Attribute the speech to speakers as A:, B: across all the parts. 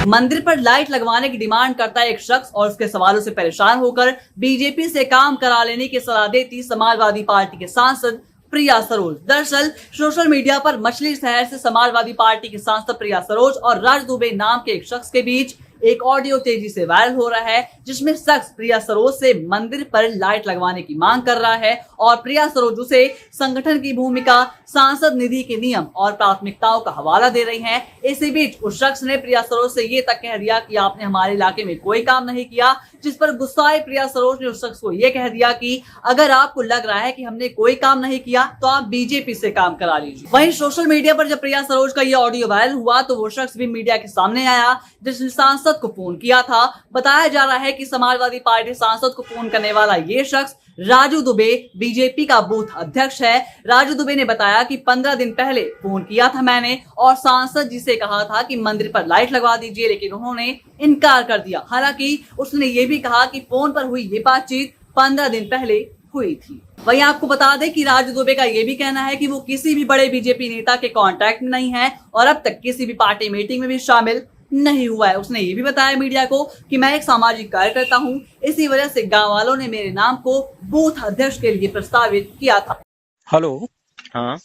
A: मंदिर पर लाइट लगवाने की डिमांड करता है एक शख्स और उसके सवालों से परेशान होकर बीजेपी से काम करा लेने की सलाह देती समाजवादी पार्टी के सांसद प्रिया सरोज। दरअसल सोशल मीडिया पर मछली शहर से समाजवादी पार्टी के सांसद प्रिया सरोज और राज दुबे नाम के एक शख्स के बीच एक ऑडियो तेजी से वायरल हो रहा है, जिसमें शख्स प्रिया सरोज से मंदिर पर लाइट लगवाने की मांग कर रहा है और प्रिया सरोज उसे संगठन की भूमिका, सांसद निधि के नियम और प्राथमिकताओं का हवाला दे रही हैं। इसी बीच उस शख्स ने प्रिया सरोज से ये तक कह दिया कि आपने हमारे इलाके में कोई काम नहीं किया, जिस पर गुस्साए प्रिया सरोज ने उस शख्स को ये कह दिया कि अगर आपको लग रहा है कि हमने कोई काम नहीं किया तो आप बीजेपी से काम करा लीजिए। वहीं सोशल मीडिया पर जब प्रिया सरोज का ये ऑडियो वायरल हुआ तो वो शख्स भी मीडिया के सामने आया, जिसने सांसद को फोन किया था। बताया जा रहा है कि समाजवादी पार्टी सांसद को फोन करने वाला ये शख्स राजू दुबे बीजेपी का बूथ अध्यक्ष है। राजू दुबे ने बताया कि 15 दिन पहले फोन किया था मैंने और सांसद जी से कहा था कि मंदिर पर लाइट लगवा दीजिए, लेकिन उन्होंने इनकार कर दिया। हालांकि उसने ये भी कहा कि फोन पर हुई ये बातचीत 15 दिन पहले हुई थी। वहीं आपको बता दें कि राजू दुबे का ये भी कहना है कि वो किसी भी बड़े बीजेपी नेता के कांटेक्ट में नहीं है और अब तक किसी भी पार्टी मीटिंग में भी शामिल नहीं हुआ है। उसने ये भी बताया मीडिया को कि मैं एक सामाजिक कार्यकर्ता हूं, इसी वजह से गांव वालों ने मेरे नाम को बूथ अध्यक्ष के लिए प्रस्तावित किया था।
B: हेलो।
C: हाँ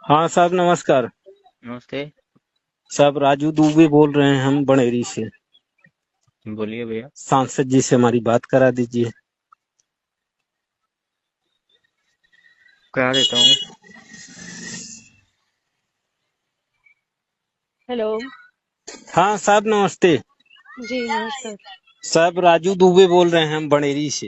B: हाँ साहब, नमस्कार।
C: नमस्ते।
B: साहब राजू दुबे बोल रहे हैं हम बनेरी से।
C: बोलिए भैया।
B: सांसद जी से हमारी बात करा दीजिए।
C: करा देता हूँ।
D: हेलो।
B: हाँ साहब, नमस्ते।
D: जी नमस्कार।
B: साहब राजू दुबे बोल रहे हैं हम बनेरी से।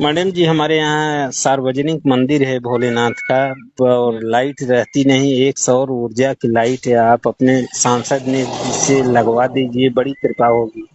B: मैडम जी, हमारे यहाँ सार्वजनिक मंदिर है भोलेनाथ का और लाइट रहती नहीं, एक सौर ऊर्जा की लाइट है, आप अपने सांसद ने से लगवा दीजिए, बड़ी कृपा होगी।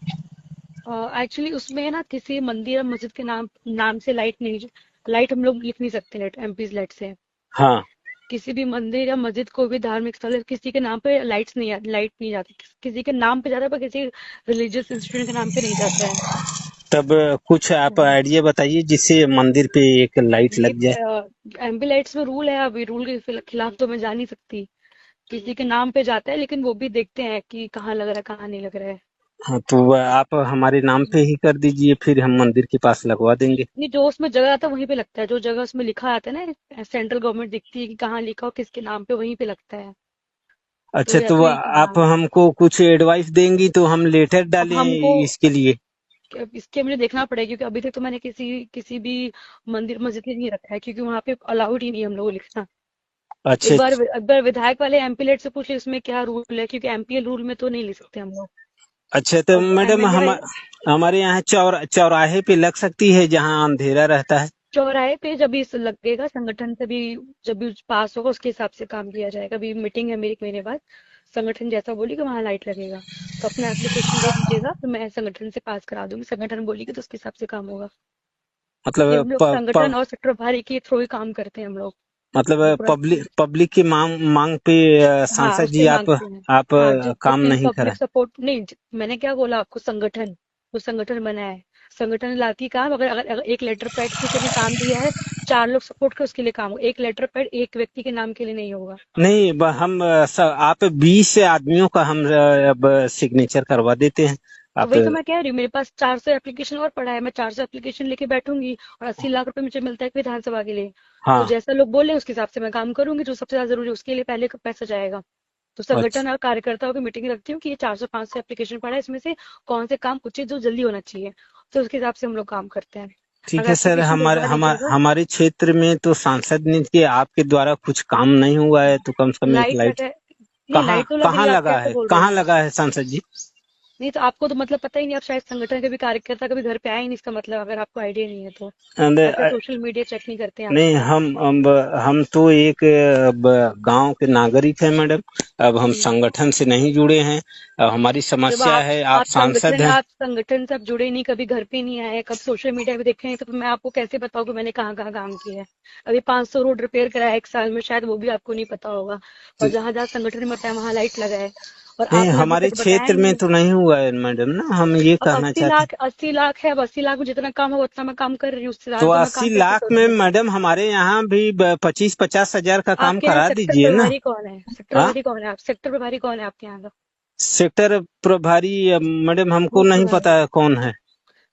D: एक्चुअली उसमें ना किसी मंदिर या मस्जिद के नाम से लाइट हम लोग लिख नहीं सकते एमपीज लाइट से।
B: हाँ,
D: किसी भी मंदिर या मस्जिद को भी धार्मिक स्थल है, किसी के नाम पे लाइट नहीं जाती, किसी के नाम पे जाता है पर किसी रिलीजियस इंस्टीट्यूशन के नाम पे नहीं जाता है।
B: तब कुछ आप आइडिया बताइए जिससे मंदिर पे एक लाइट लग जाए।
D: एमपी लाइट्स में रूल है, अभी रूल के खिलाफ तो मैं जा नहीं सकती। किसी के नाम पे जाता है, लेकिन वो भी देखते हैं कि कहाँ लग रहा है कहाँ नहीं लग रहा है।
B: हाँ, तो आप हमारे नाम पे ही कर दीजिए, फिर हम मंदिर के पास लगवा देंगे।
D: नहीं, जो उसमें जगह आता है वहीं पे लगता है, जो जगह उसमें लिखा आता है ना, सेंट्रल गवर्नमेंट दिखती है कि कहाँ लिखा हो किसके नाम पे, वहीं पे लगता है। तो
B: अच्छा, तो
D: जैसे
B: आप हमको कुछ एडवाइस देंगी तो हम लेटर
D: अब हमको
B: डालें इसके लिए।
D: इसके मुझे देखना पड़ेगा, क्योंकि अभी तक तो मैंने किसी भी मंदिर मस्जिद में नहीं रखा है, क्योंकि वहाँ पे अलाउड ही नहीं है हम लोग को लिखना।
B: अच्छा
D: एक बार विधायक वाले एमपी लेट से पूछ ले इसमें क्या रूल है, क्योंकि एमपी रूल में तो नहीं लिख सकते हम लोग।
B: अच्छा, तो
D: और
B: मैडम
D: एमएलए
B: हमारे यहाँ चौराहे पे लग सकती है जहाँ अंधेरा रहता है।
D: चौराहे पे जब भी लगेगा संगठन से भी, जब भी पास होगा उसके हिसाब से काम किया जाएगा। अभी मीटिंग है मेरी एक महीने बाद, संगठन जैसा बोलेगी वहां लाइट लगेगा, तो अपना एप्लीकेशन दे दीजिएगा, तो मैं संगठन से पास करा दूंगी। संगठन बोलेगी तो उसके हिसाब से काम होगा। ये
B: मतलब
D: हम लोग संगठन और सेक्टर प्रभारी के थ्रू ही काम करते हैं हम लोग। ये पूरा
B: पब्लिक की मांग पे
D: हाँ,
B: सांसद जी
D: उससे मांगते हैं।
B: आप
D: हाँ,
B: काम
D: जिस
B: नहीं करा।
D: पब्लिक सपोर्ट नहीं, मैंने क्या बोला आपको, संगठन, वो संगठन बना है, संगठन लाती काम। अगर एक लेटर पैड किसी ने काम दिया है, 4 लोग सपोर्ट कर उसके लिए काम होगा। एक लेटर पैड एक व्यक्ति के नाम के लिए नहीं होगा।
B: नहीं, आप 20 आदमियों का हम अब सिग्नेचर करवा देते हैं।
D: तो
B: आप
D: वही तो मैं कह रही हूँ, मेरे पास 400 एप्लीकेशन और पड़ा है, मैं 400 एप्लीकेशन लेके बैठूंगी और 80 लाख रुपए मुझे मिलता है विधानसभा के लिए। तो
B: हाँ।
D: जैसा लोग बोले उसके हिसाब से मैं काम करूंगी, जो सबसे ज्यादा जरूरी है उसके लिए पहले का पैसा जाएगा। तो
B: अच्छा
D: संगठन और कार्यकर्ताओं की मीटिंग रखती हूँ कि ये 400-500 एप्लीकेशन पड़ा है, इसमें से कौन से काम उचित जो जल्दी होना चाहिए, तो उसके हिसाब से हम लोग काम करते हैं।
B: ठीक
D: अगर
B: है सर,
D: एप्लीकेशन भिजवा दीजिएगा।
B: हमारे क्षेत्र में तो सांसद ने के आपके द्वारा कुछ काम नहीं हुआ है, तो कम से कम एक
D: लाइट
B: लाइट
D: लगा है, नहीं लाइट तो लग रही है, आप कैसे बोल रहे
B: कहाँ
D: हो।
B: लगा है सांसद जी।
D: नहीं तो आपको तो मतलब पता ही नहीं, आप शायद संगठन के भी कार्यकर्ता कभी घर पे आए ही नहीं, इसका मतलब अगर आपको आइडिया नहीं है तो। आप क्या
B: अंदर
D: सोशल मीडिया चेक नहीं करते हैं
B: नहीं,
D: आजकल।
B: हम तो एक गांव के नागरिक हैं मैडम। अब हम
D: हम्म।
B: संगठन से नहीं जुड़े हैं। अब हमारी
D: जब
B: समस्या है, आप सांसद हैं।
D: आप संगठन से आप जुड़े नहीं, कभी घर पे नहीं आए, कब सोशल मीडिया पे देखे नहीं, तो फिर मैं आपको कैसे बताऊं कि मैंने कहाँ कहाँ काम किया है। अभी 500 रोड रिपेयर कराया एक साल में, शायद वो भी आपको नहीं पता होगा। और
B: तो
D: जहां जहां संगठन में बताया वहां लाइट लगा है, और
B: नहीं,
D: आपने अभी
B: हमारे
D: तक बताया
B: क्षेत्र
D: ही
B: में
D: नहीं।
B: तो नहीं हुआ है मैडम ना, हम ये
D: अब
B: कहना चाहते हैं।
D: 80 लाख है, अब 80 लाख में जितना काम है उतना मैं काम कर रही हूँ, उससे
B: तो
D: ज्यादा तो मैं
B: 80
D: काम कैसे
B: लाख में
D: करूंगी।
B: मैडम हमारे यहाँ भी 25-50 हजार का काम
D: आपके यहाँ
B: करा
D: सेक्टर
B: दीजिए ना।
D: प्रभारी कौन है, सेक्टर
B: हाँ,
D: प्रभारी कौन है, आप सेक्टर प्रभारी कौन है आपके यहाँ का।
B: सेक्टर प्रभारी मैडम हमको
D: बूथ
B: नहीं
D: प्रभारी।
B: पता है कौन है।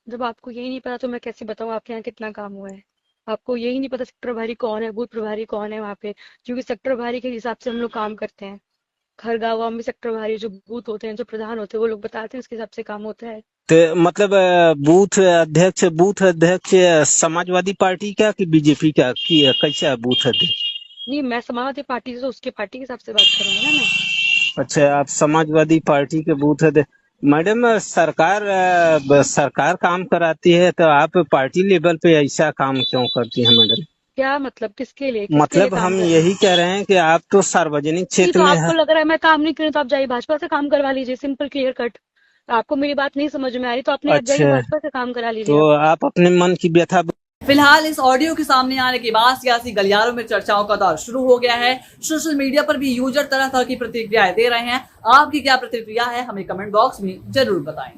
D: जब आपको यही नहीं पता तो मैं कैसे बताऊं आपके यहाँ कितना काम हुआ है। आपको यही नहीं पता सेक्टर प्रभारी कौन है, बूथ प्रभारी कौन है वहाँ पे, क्योंकि सेक्टर प्रभारी के हिसाब से हम लोग काम करते हैं। हर गाँव में सेक्टर प्रभारी जो बूथ होते हैं, जो प्रधान होते हैं, वो लोग बताते हैं, उसके हिसाब से काम होता है।
B: तो मतलब बूथ अध्यक्ष समाजवादी पार्टी का कि बीजेपी का कि कैसा है बूथ अध्यक्ष?
D: नहीं, मैं समाजवादी पार्टी से, तो उसके पार्टी के हिसाब से बात करूंगी ना मैं।
B: अच्छा, आप समाजवादी पार्टी के बूथ अध्यक्ष। मैडम सरकार काम कराती है तो आप पार्टी लेवल पे ऐसा काम क्यों करती हैं मैडम?
D: क्या मतलब, किसके लिए
B: मतलब
D: काम
B: हम
D: कर रही
B: यही
D: हूँ?
B: कह रहे हैं कि आप तो सार्वजनिक
D: नहीं
B: क्षेत्र
D: तो
B: में
D: आपको
B: है।
D: लग रहा है मैं काम नहीं करूँ तो आप जाइए भाजपा से काम करवा लीजिए, सिंपल क्लियर कट। आपको मेरी बात नहीं समझ में आ रही तो अपने आप जाइए
B: अच्छा,
D: भाजपा से काम करा लीजिए
B: तो
D: आप।
B: आप अपने मन की व्यथा
A: फिलहाल इस ऑडियो के सामने आने के बाद सियासी गलियारों में चर्चाओं का दौर शुरू हो गया है। सोशल मीडिया पर भी यूजर तरह तरह की प्रतिक्रियाएं दे रहे हैं। आपकी क्या प्रतिक्रिया है, हमें कमेंट बॉक्स में जरूर बताएं।